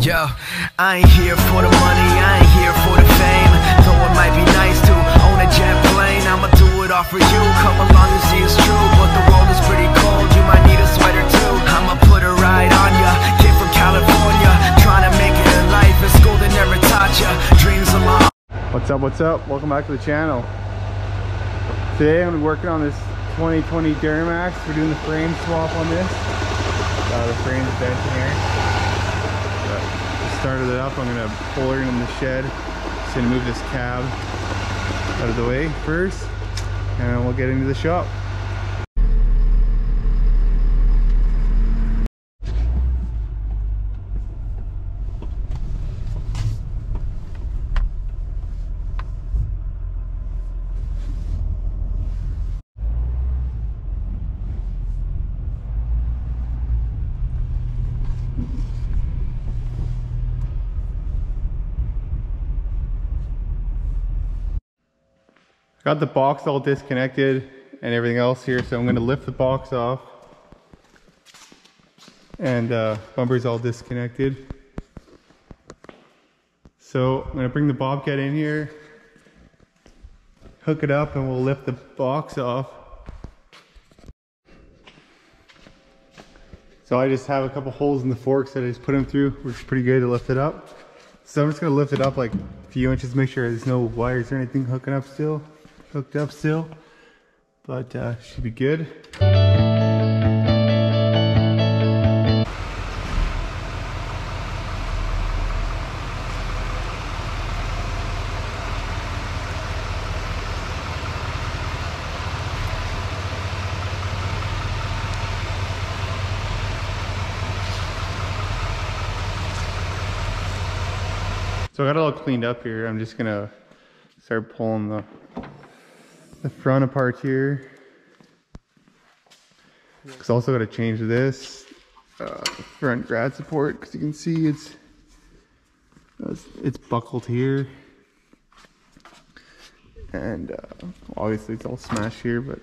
Yo, I ain't here for the money, I ain't here for the fame. Though it might be nice to own a jet plane, I'ma do it all for you. Come along and see it's true, but the world is pretty cold, you might need a sweater too. I'ma put a ride on ya, kid from California, trying to make it in life in school they never taught ya. Dreams of my... What's up, welcome back to the channel. Today I'm working on this 2020 Duramax. We're doing the frame swap on this. The frame's bent in here. Just started it up. I'm gonna pull her in the shed. Just gonna move this cab out of the way first, and then we'll get into the shop. Got the box all disconnected and everything else here, so I'm going to lift the box off. And bumper's all disconnected. So I'm going to bring the Bobcat in here, hook it up, and we'll lift the box off. So I just have a couple holes in the forks that I just put them through, which is pretty good to lift it up. So I'm just going to lift it up like a few inches, make sure there's no wires or anything hooked up still, but should be good. So I got it all cleaned up here. I'm just gonna start pulling the front apart here. Cause also got to change this front grad support, because you can see it's buckled here, and obviously it's all smashed here, but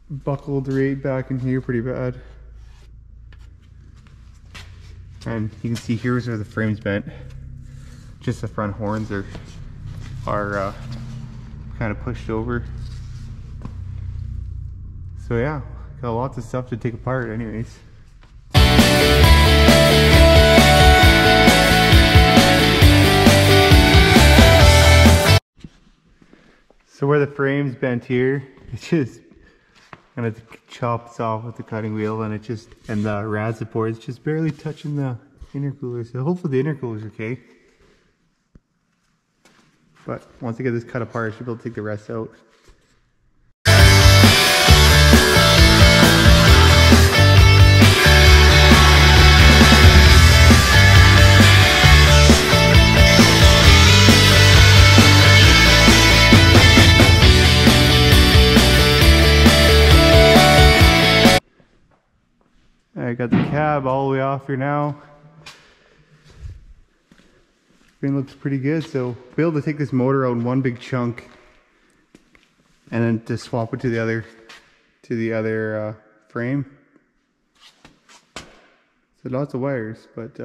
buckled right back in here pretty bad. And you can see here's where the frame's bent. Just the front horns are kind of pushed over. So yeah, got lots of stuff to take apart anyways. So where the frame's bent here, it's just I'm gonna chop this off with the cutting wheel, and the rad support is just barely touching the intercooler. So hopefully the intercooler's okay. But once I get this cut apart, I should be able to take the rest out. I got the cab all the way off here now. Screen looks pretty good, so we'll be able to take this motor out in one big chunk, and then just swap it to the other frame. So lots of wires, but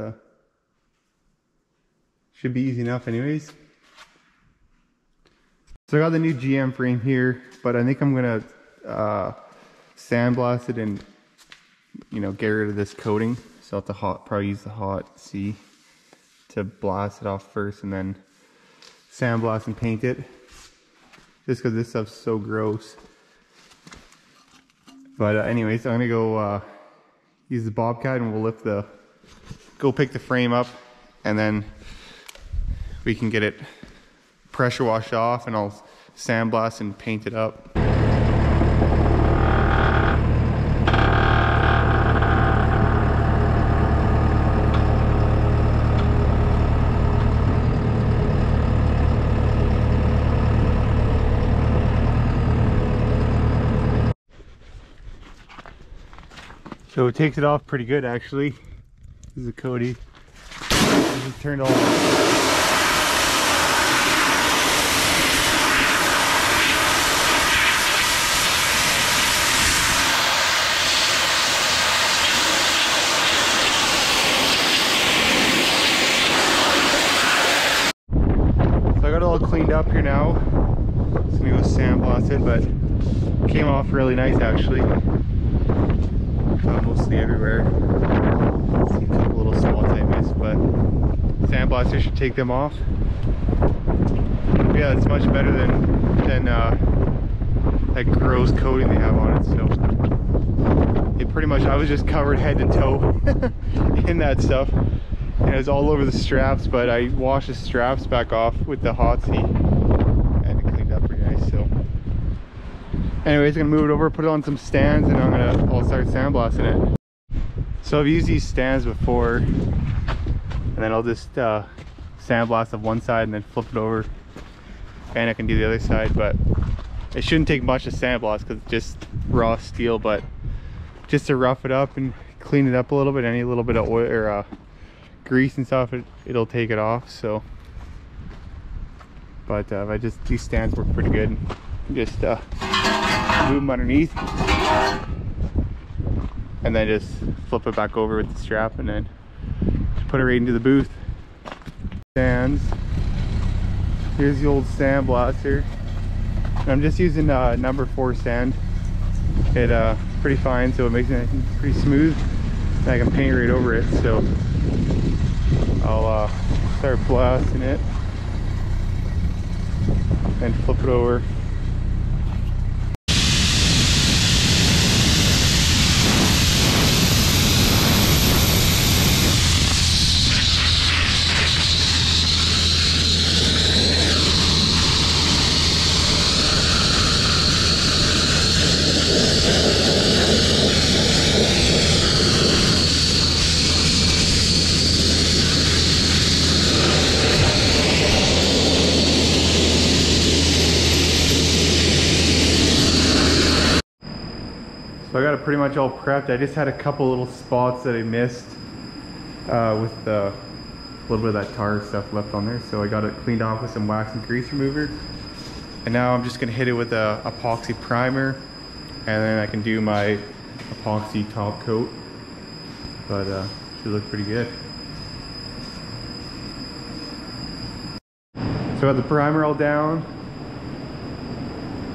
should be easy enough anyways. So I got the new GM frame here, but I think I'm gonna sandblast it and get rid of this coating. So I'll have to probably use the hot C to blast it off first, and then sandblast and paint it, just because this stuff's so gross. But anyways, I'm gonna go use the Bobcat, and we'll go pick the frame up, and then we can get it pressure washed off, and I'll sandblast and paint it up. So it takes it off pretty good actually. This is a Cody. This is turned on. I got it all cleaned up here now. Just gonna go sandblast it, but it came off really nice actually. Mostly everywhere. See a couple little spots I missed, but sandblaster should take them off. But yeah, it's much better than that gross coating they have on it. So it pretty much, I was just covered head to toe in that stuff, and it was all over the straps. But I washed the straps back off with the hot seat, and it cleaned up pretty nice. So anyways, I'm gonna move it over, put it on some stands, and I'll start sandblasting it. So I've used these stands before, and then I'll just sandblast of one side and then flip it over, and I can do the other side. But it shouldn't take much to sandblast because it's just raw steel, but just to rough it up and clean it up a little bit, any little bit of oil or grease and stuff, it'll take it off. So but these stands work pretty good. Just move them underneath and then just flip it back over with the strap, and then just put it right into the booth. Stands. Here's the old sandblaster. I'm just using number 4 sand. It's pretty fine, so it makes it pretty smooth, and I can paint right over it. So I'll start blasting it and flip it over. So I got it pretty much all prepped. I just had a couple little spots that I missed with a little bit of that tar stuff left on there. So I got it cleaned off with some wax and grease remover. And now I'm just gonna hit it with a epoxy primer, and then I can do my epoxy top coat. But should look pretty good. So I got the primer all down.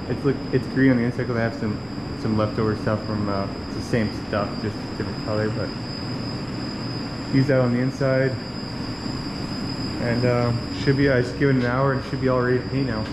It's green on the inside because I have some leftover stuff from it's the same stuff, just different color, but use that on the inside. And should be, I just give it an hour and should be all ready to paint now.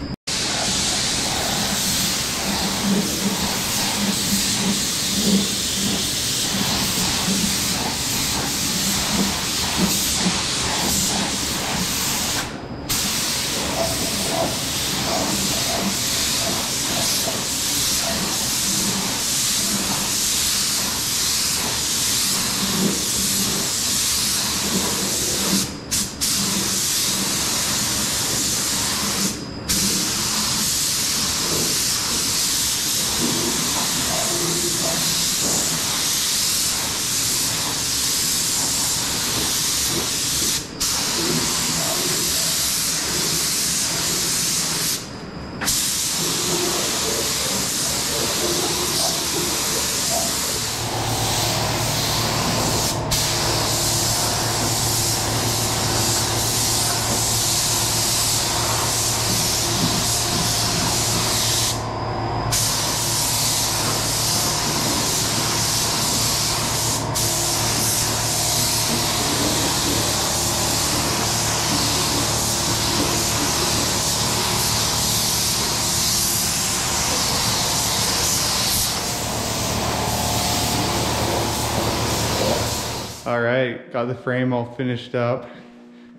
All right, got the frame all finished up.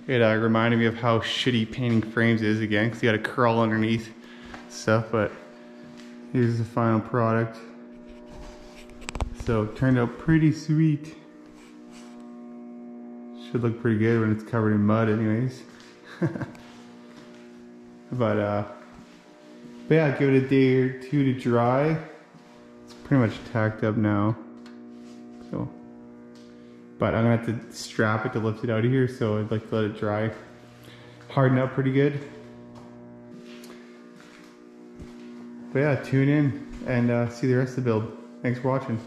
It reminded me of how shitty painting frames is again, because you gotta curl underneath stuff, but here's the final product. So it turned out pretty sweet. Should look pretty good when it's covered in mud anyways. But yeah, give it a day or two to dry. It's pretty much tacked up now. So, but I'm gonna have to strap it to lift it out of here, so I'd like to let it dry. Harden up pretty good. But yeah, tune in and see the rest of the build. Thanks for watching.